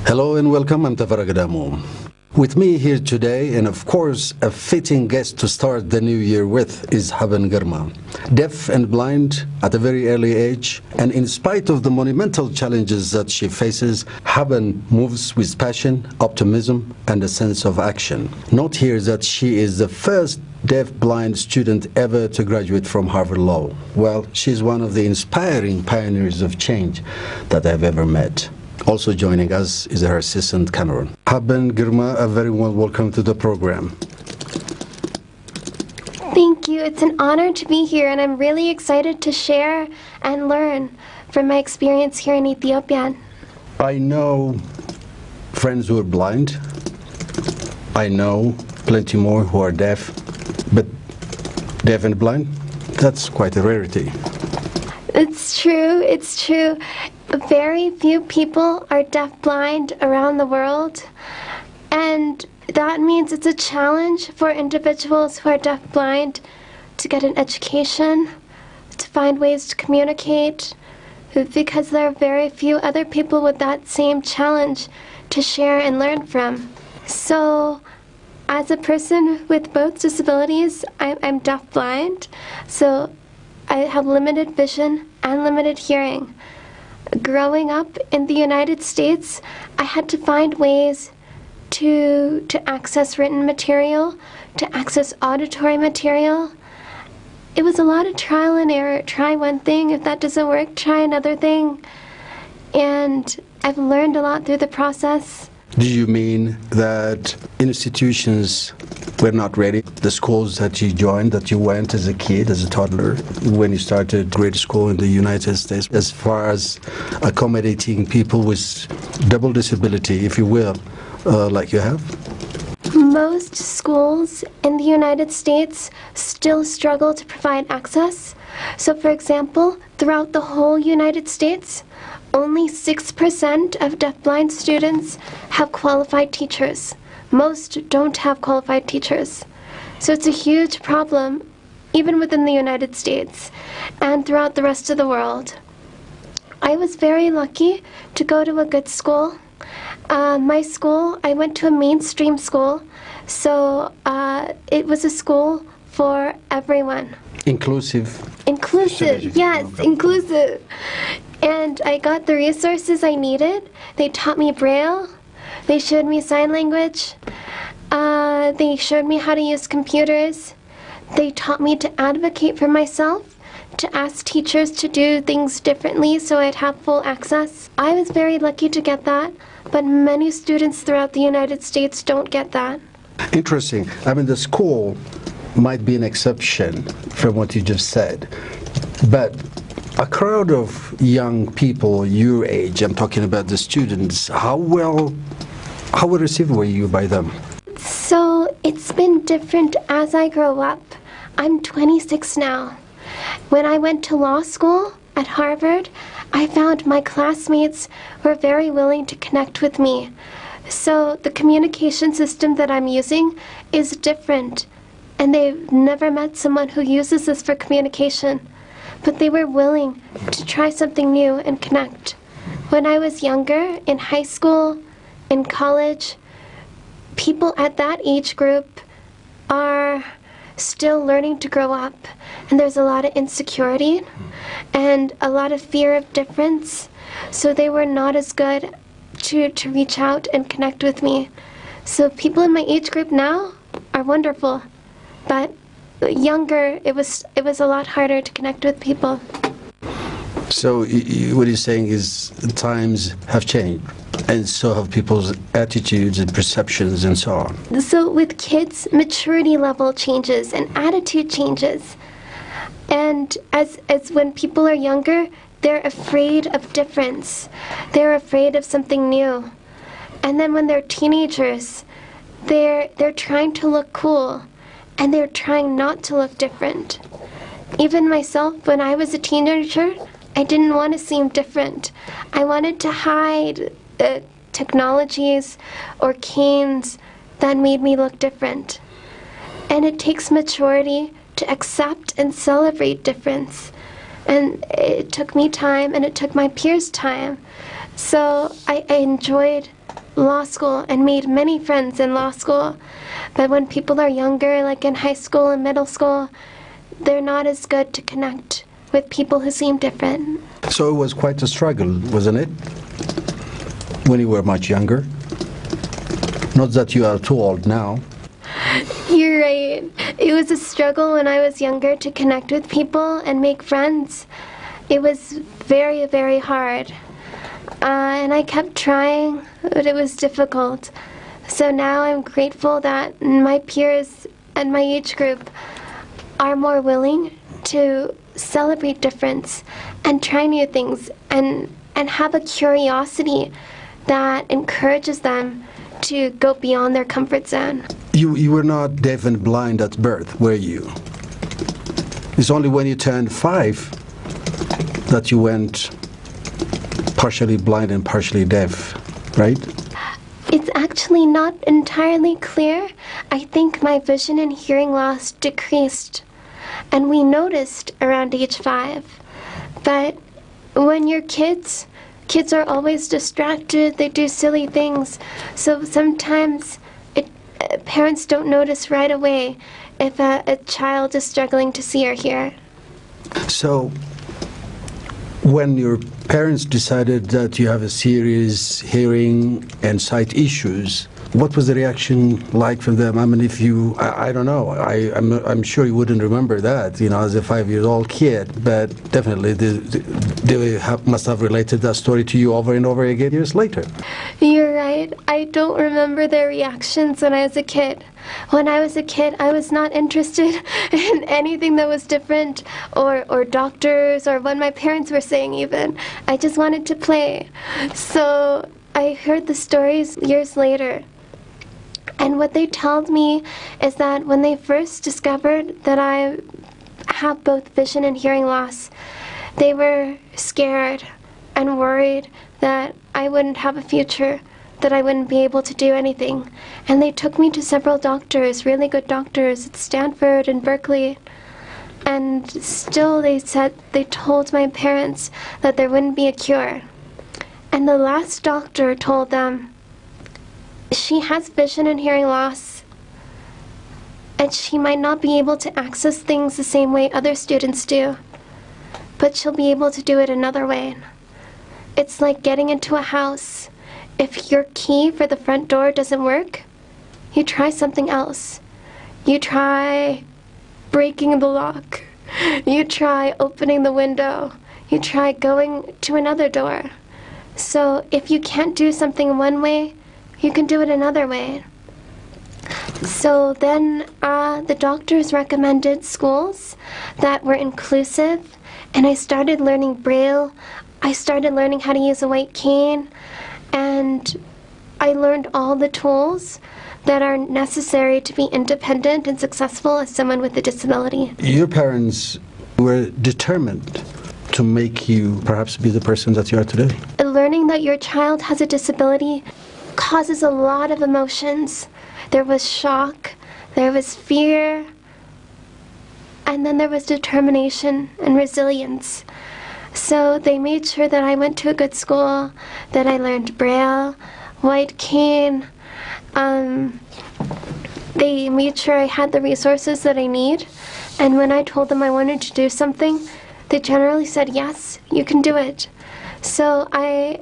Hello and welcome, I'm Tafarag Adamu. With me here today, and of course a fitting guest to start the new year with, is Haben Girma. Deaf and blind at a very early age, and in spite of the monumental challenges that she faces, Haben moves with passion, optimism, and a sense of action. Note here that she is the first deaf-blind student ever to graduate from Harvard Law. Well, she's one of the inspiring pioneers of change that I've ever met. Also joining us is her assistant, Cameron. Haben Girma, a very warm welcome to the program. Thank you. It's an honor to be here, and I'm really excited to share and learn from my experience here in Ethiopia. I know friends who are blind. I know plenty more who are deaf, but deaf and blind, that's quite a rarity. It's true. Very few people are deaf-blind around the world, and that means it's a challenge for individuals who are deaf-blind to get an education, to find ways to communicate, because there are very few other people with that same challenge to share and learn from. So, as a person with both disabilities, I'm deaf-blind, so I have limited vision and limited hearing. Growing up in the United States, I had to find ways to access written material, to access auditory material. It was a lot of trial and error. Try one thing, if that doesn't work, try another thing. And I've learned a lot through the process. Do you mean that institutions were not ready? The schools that you joined, that you went as a kid, as a toddler, when you started grade school in the United States, as far as accommodating people with double disability, if you will, like you have? Most schools in the United States still struggle to provide access. So, for example, throughout the whole United States, only 6% of deafblind students have qualified teachers. Most don't have qualified teachers. So it's a huge problem, even within the United States and throughout the rest of the world. I was very lucky to go to a good school. My school, I went to a mainstream school, so it was a school for everyone. Inclusive, yes, inclusive. And I got the resources I needed. They taught me Braille. They showed me sign language. They showed me how to use computers. They taught me to advocate for myself, to ask teachers to do things differently so I'd have full access. I was very lucky to get that, but many students throughout the United States don't get that. Interesting. I mean, the school might be an exception from what you just said, but a crowd of young people your age, I'm talking about the students, how well received were you by them? So it's been different as I grow up. I'm 26 now. When I went to law school at Harvard, I found my classmates were very willing to connect with me. So the communication system that I'm using is different, and they've never met someone who uses this for communication. But they were willing to try something new and connect. When I was younger, in high school, in college, people at that age group are still learning to grow up, and there's a lot of insecurity and a lot of fear of difference, so they were not as good to reach out and connect with me. So people in my age group now are wonderful, but younger, it was a lot harder to connect with people. So what you're saying is times have changed, and so have people's attitudes and perceptions and so on. So with kids, maturity level changes and attitude changes. And as when people are younger, they're afraid of difference. They're afraid of something new. And then when they're teenagers, they're trying to look cool, and they're trying not to look different. Even myself, when I was a teenager, I didn't want to seem different. I wanted to hide technologies or canes that made me look different. And it takes maturity to accept and celebrate difference. And it took me time, and it took my peers time. So I enjoyed law school and made many friends in law school. But when people are younger, like in high school and middle school, they're not as good to connect with people who seem different. So it was quite a struggle, wasn't it? When you were much younger? Not that you are too old now. You're right. It was a struggle when I was younger to connect with people and make friends. It was very, very hard. And I kept trying, but it was difficult. So now I'm grateful that my peers and my age group are more willing to celebrate difference and try new things and have a curiosity that encourages them to go beyond their comfort zone. You were not deaf and blind at birth, were you? It's only when you turned 5 that you went partially blind and partially deaf, right? It's actually not entirely clear. I think my vision and hearing loss decreased, and we noticed around age 5. But when you're kids are always distracted, they do silly things, so sometimes parents don't notice right away if a child is struggling to see or hear. So, when your parents decided that you have a serious hearing and sight issues, what was the reaction like from them? I mean, if you, I don't know, I'm sure you wouldn't remember that, as a 5-year-old kid, but definitely they must have related that story to you over and over again years later. You're right. I don't remember their reactions when I was a kid. When I was a kid, I was not interested in anything that was different or doctors or what my parents were saying even. I just wanted to play. So I heard the stories years later. And what they told me is that when they first discovered that I have both vision and hearing loss, they were scared and worried that I wouldn't have a future, that I wouldn't be able to do anything. And they took me to several doctors, really good doctors at Stanford and Berkeley. And still they told my parents that there wouldn't be a cure. And the last doctor told them, she has vision and hearing loss, and she might not be able to access things the same way other students do, but she'll be able to do it another way. It's like getting into a house. If your key for the front door doesn't work, you try something else. You try breaking the lock. You try opening the window. You try going to another door. So if you can't do something one way, you can do it another way. So then the doctors recommended schools that were inclusive, and I started learning Braille. I started learning how to use a white cane, and I learned all the tools that are necessary to be independent and successful as someone with a disability. Your parents were determined to make you perhaps be the person that you are today. Learning that your child has a disability causes a lot of emotions. There was shock, there was fear, and then there was determination and resilience. So they made sure that I went to a good school, that I learned Braille, white cane. They made sure I had the resources that I need. And when I told them I wanted to do something, they generally said, yes, you can do it. So I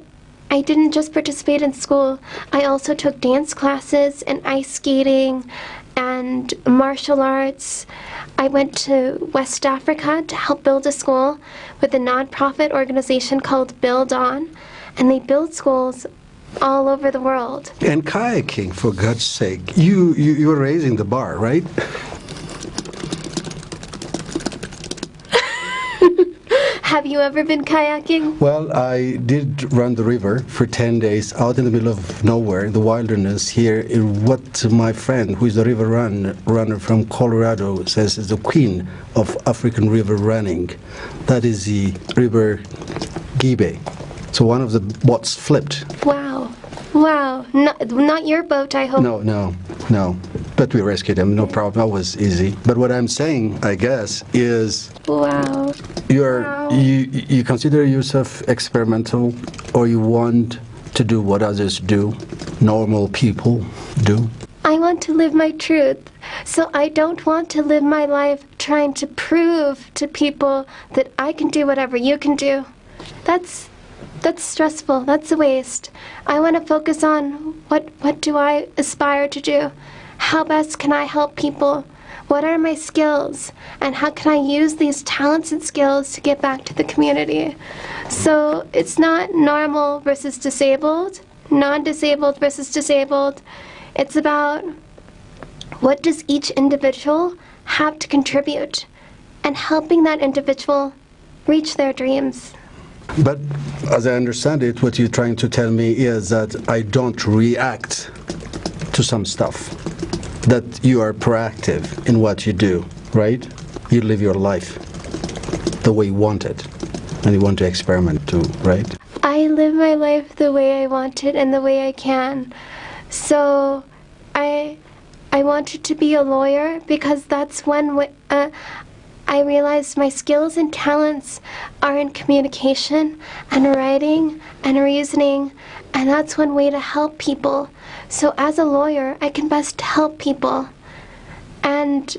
didn't just participate in school. I also took dance classes and ice skating and martial arts. I went to West Africa to help build a school with a non-profit organization called Build On, and they build schools all over the world. And kayaking, for God's sake. You were raising the bar, right? Have you ever been kayaking? Well, I did run the river for 10 days out in the middle of nowhere, the wilderness here, in what my friend, who is a river runner from Colorado, says is the queen of African river running. That is the river Gibe. So one of the boats flipped. Wow. Wow. Not your boat, I hope. No. But we rescued him, no problem. That was easy. But what I'm saying, I guess, is... Wow. You consider yourself experimental, or you want to do what others do, normal people do? I want to live my truth. So I don't want to live my life trying to prove to people that I can do whatever you can do. That's stressful. That's a waste. I want to focus on what do I aspire to do? How best can I help people? What are my skills? And how can I use these talents and skills to get back to the community? So it's not normal versus disabled, non-disabled versus disabled. It's about what does each individual have to contribute and helping that individual reach their dreams. But as I understand it, what you're trying to tell me is that I don't react to some stuff, that you are proactive in what you do, right? You live your life the way you want it, and you want to experiment too, right? I live my life the way I want it and the way I can. So I wanted to be a lawyer because that's when I realized my skills and talents are in communication and writing and reasoning, and that's one way to help people. So as a lawyer, I can best help people. And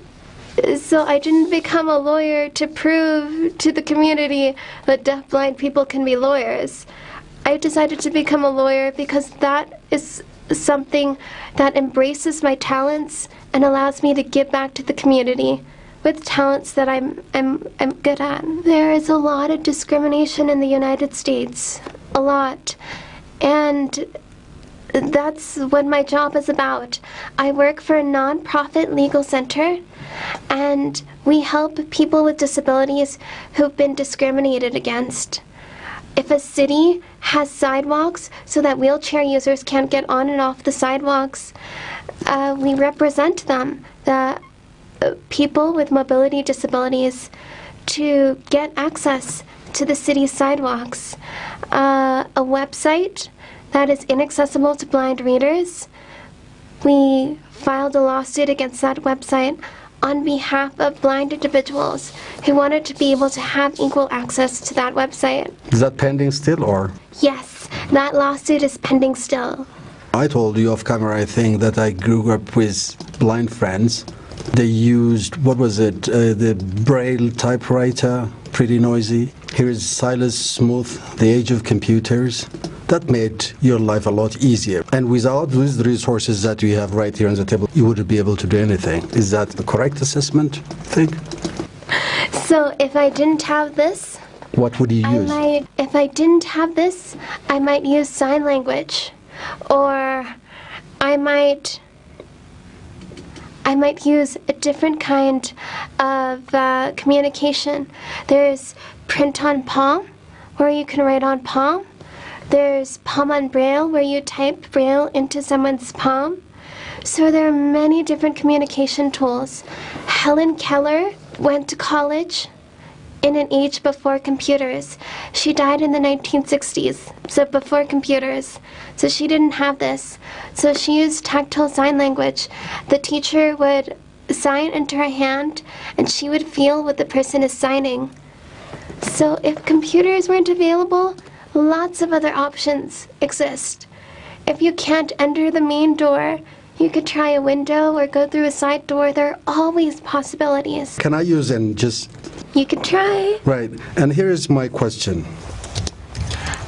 so I didn't become a lawyer to prove to the community that deafblind people can be lawyers. I decided to become a lawyer because that is something that embraces my talents and allows me to give back to the community with talents that I'm good at. There is a lot of discrimination in the United States, a lot. And that's what my job is about. I work for a nonprofit legal center, and we help people with disabilities who've been discriminated against. If a city has sidewalks so that wheelchair users can't get on and off the sidewalks, we represent them, the people with mobility disabilities, to get access to the city's sidewalks. A website that is inaccessible to blind readers. We filed a lawsuit against that website on behalf of blind individuals who wanted to be able to have equal access to that website. Is that pending still, or? Yes, that lawsuit is pending still. I told you off camera, I think, that I grew up with blind friends. They used, what was it, the Braille typewriter, pretty noisy. Here is Silas Smooth, the age of computers. That made your life a lot easier. And without these resources that we have right here on the table, you wouldn't be able to do anything. Is that the correct assessment, I think? So if I didn't have this, what would you use? If I didn't have this, I might use sign language. Or I might use a different kind of communication. There's print on palm, where you can write on palm. There's palm on braille, where you type braille into someone's palm. So there are many different communication tools. Helen Keller went to college in an age before computers. She died in the 1960s, so before computers. So she didn't have this. So she used tactile sign language. The teacher would sign into her hand, and she would feel what the person is signing. So if computers weren't available, lots of other options exist. If you can't enter the main door, you could try a window or go through a side door. There are always possibilities. Can I use and just... You could try. Right. And here's my question.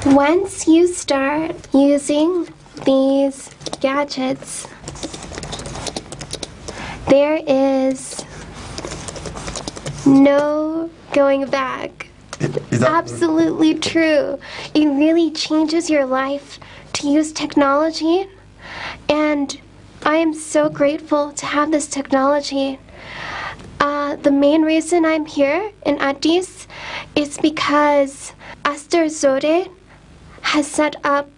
Once you start using these gadgets, there is no going back. Is that absolutely true? It really changes your life to use technology, and I am so grateful to have this technology. The main reason I'm here in Addis is because Esther Zode has set up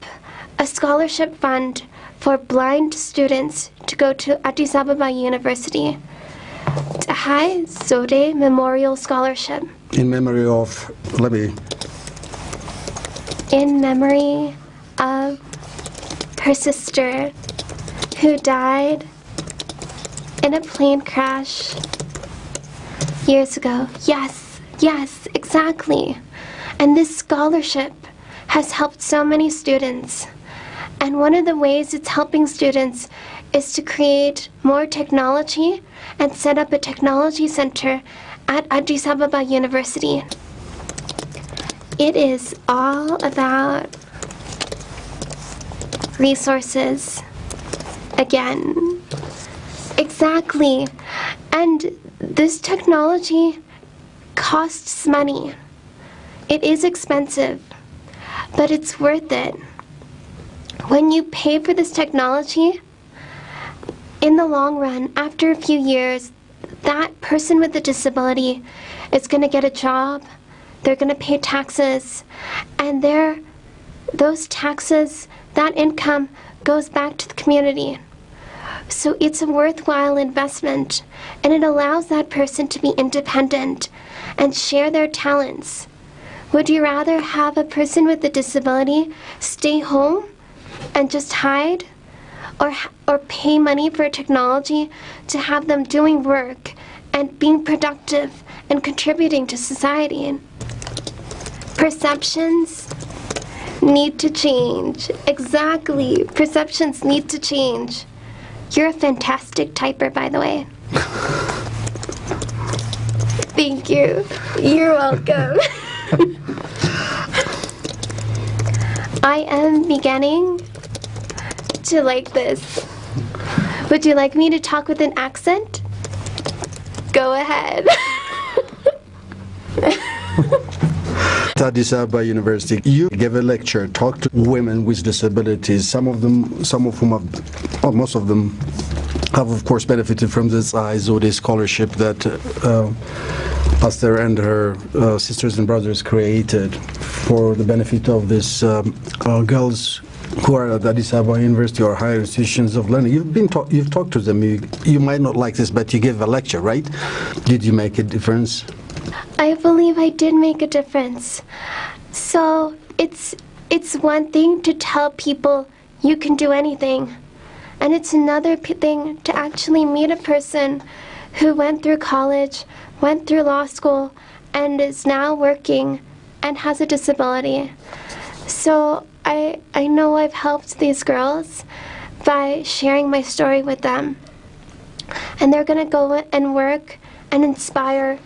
a scholarship fund for blind students to go to Addis Ababa University. Tahai Zode Memorial Scholarship. In memory of, In memory of her sister who died in a plane crash years ago. Yes, exactly. And this scholarship has helped so many students. And one of the ways it's helping students is to create more technology and set up a technology center at Addis Ababa University. It is all about resources. Again. Exactly. And this technology costs money. It is expensive, but it's worth it. When you pay for this technology, in the long run, after a few years, that person with a disability is going to get a job, they're going to pay taxes, and those taxes, that income goes back to the community. So it's a worthwhile investment, and it allows that person to be independent and share their talents. Would you rather have a person with a disability stay home and just hide, or pay money for technology to have them doing work and being productive and contributing to society? Perceptions need to change. Exactly. Perceptions need to change. You're a fantastic typer, by the way. Thank you. You're welcome. I am beginning to like this. Would you like me to talk with an accent? Go ahead. At Addis Ababa University, you gave a lecture, talked to women with disabilities. Some of whom have, or most of them, have of course benefited from this IZODE scholarship that Esther and her sisters and brothers created for the benefit of these girls who are at Addis Ababa University or higher institutions of learning. You've talked to them. You might not like this, but you gave a lecture, right? Did you make a difference? I believe I did make a difference. So it's one thing to tell people you can do anything, and it's another thing to actually meet a person who went through college, went through law school, and is now working and has a disability. So I know I've helped these girls by sharing my story with them, and they're going to go and work and inspire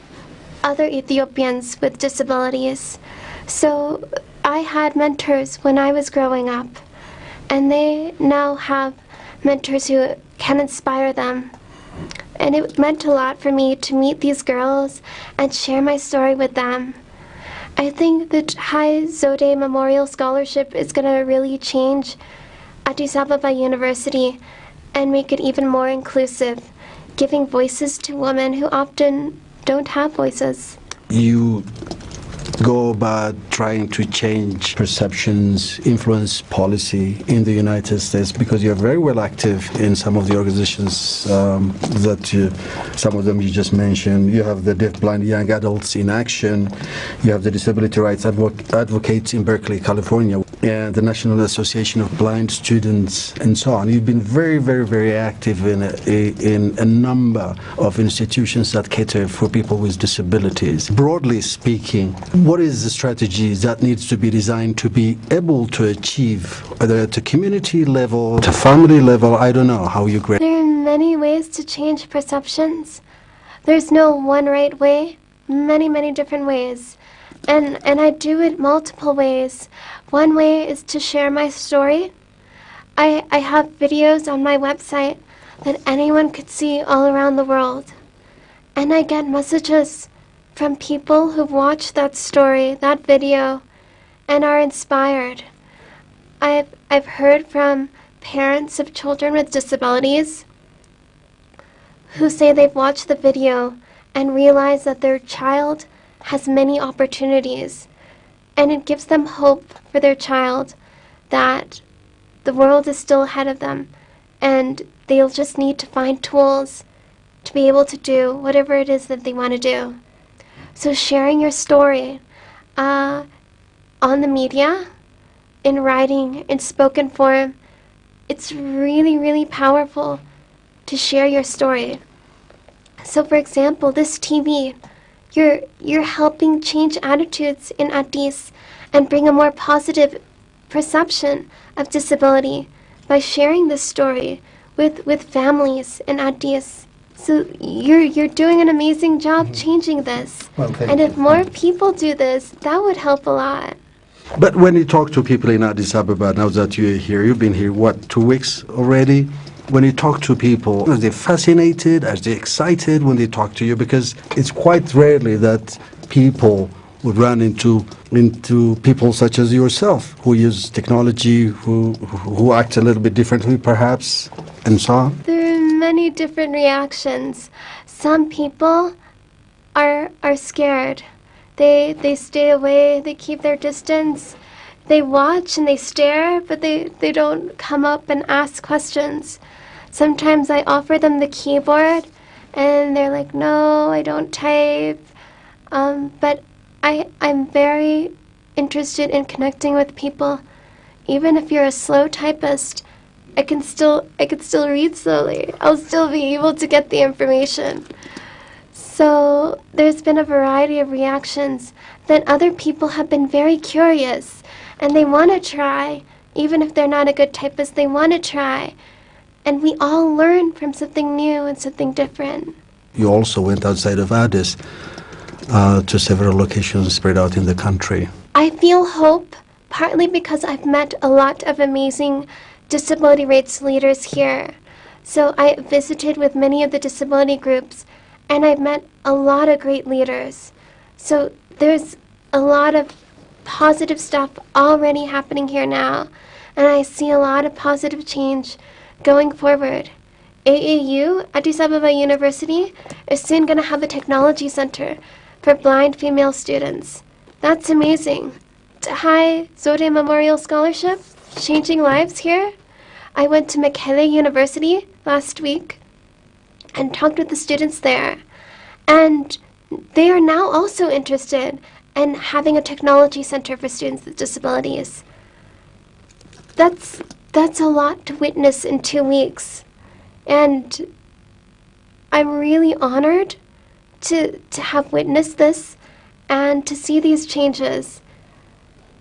other Ethiopians with disabilities. So I had mentors when I was growing up, and they now have mentors who can inspire them. And it meant a lot for me to meet these girls and share my story with them. I think the IZODE Memorial Scholarship is going to really change Addis Ababa University and make it even more inclusive, giving voices to women who often don't have voices. You go about trying to change perceptions, influence policy in the United States, because you're very well active in some of the organizations some of them you just mentioned. You have the Deaf Blind Young Adults in Action, you have the Disability Rights Advocates in Berkeley, California, and the National Association of Blind Students, and so on. You've been very, very, very active in a number of institutions that cater for people with disabilities. Broadly speaking, what is the strategy that needs to be designed to be able to achieve, whether at a community level, at a family level, I don't know how you grade? There are many ways to change perceptions. There's no one right way, many, many different ways. And I do it multiple ways. One way is to share my story. I have videos on my website that anyone could see all around the world. And I get messages from people who've watched that story, that video, and are inspired. I've heard from parents of children with disabilities who say they've watched the video and realize that their child has many opportunities, and it gives them hope for their child that the world is still ahead of them, and they'll just need to find tools to be able to do whatever it is that they want to do. So sharing your story on the media, in writing, in spoken form, it's really, really powerful to share your story. So for example, this TV, you're helping change attitudes in Addis and bring a more positive perception of disability by sharing this story with families in Addis. So you're doing an amazing job changing this. Well, thank and you. if more people do this, that would help a lot. But when you talk to people in Addis Ababa, now that you're here, you've been here, what, 2 weeks already? When you talk to people, are they fascinated? Are they excited when they talk to you? Because it's quite rarely that people would run into people such as yourself, who use technology, who act a little bit differently perhaps, and so on. There are many different reactions. Some people are scared. They stay away, they keep their distance. They watch and they stare, but they don't come up and ask questions. Sometimes I offer them the keyboard and they're like, no, I don't type. But I'm very interested in connecting with people. Even if you're a slow typist, I could still read slowly. I'll still be able to get the information. So there's been a variety of reactions. Then other people have been very curious and they want to try. Even if they're not a good typist, they want to try. And we all learn from something new and something different. You also went outside of Addis to several locations spread out in the country. I feel hope, partly because I've met a lot of amazing disability rights leaders here. So I visited with many of the disability groups, and I've met a lot of great leaders. So there's a lot of positive stuff already happening here now, and I see a lot of positive change going forward. AAU, Addis Ababa University, is soon going to have a technology center for blind female students. That's amazing. Hi, Zode Memorial Scholarship, changing lives here. I went to Mekelle University last week and talked with the students there. And they are now also interested in having a technology center for students with disabilities. That's a lot to witness in 2 weeks. And I'm really honored to have witnessed this and to see these changes.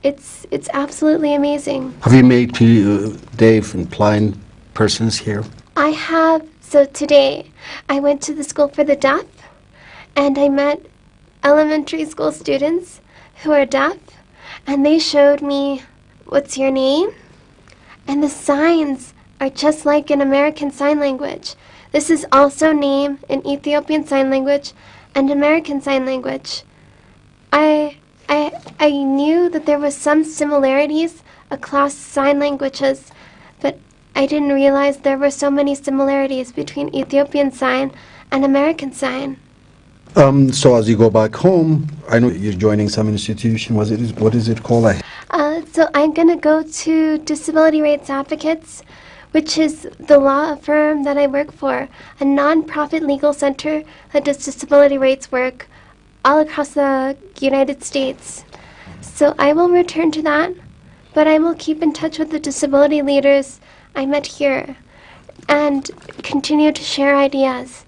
It's absolutely amazing. Have you made deaf and blind persons here? I have. So today I went to the School for the Deaf and I met elementary school students who are deaf, and they showed me, what's your name? And the signs are just like in American Sign Language. This is also name in Ethiopian Sign Language and American Sign Language. I knew that there was some similarities across sign languages, but I didn't realize there were so many similarities between Ethiopian Sign and American Sign. So as you go back home, I know you're joining some institution. What is it called? So I'm going to go to Disability Rights Advocates, which is the law firm that I work for, a non-profit legal center that does disability rights work all across the United States. So I will return to that, but I will keep in touch with the disability leaders I met here and continue to share ideas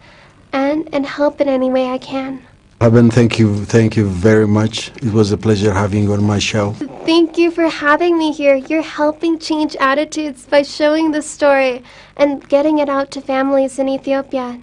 and help in any way I can. Haben, thank you very much. It was a pleasure having you on my show. Thank you for having me here. You're helping change attitudes by showing the story and getting it out to families in Ethiopia.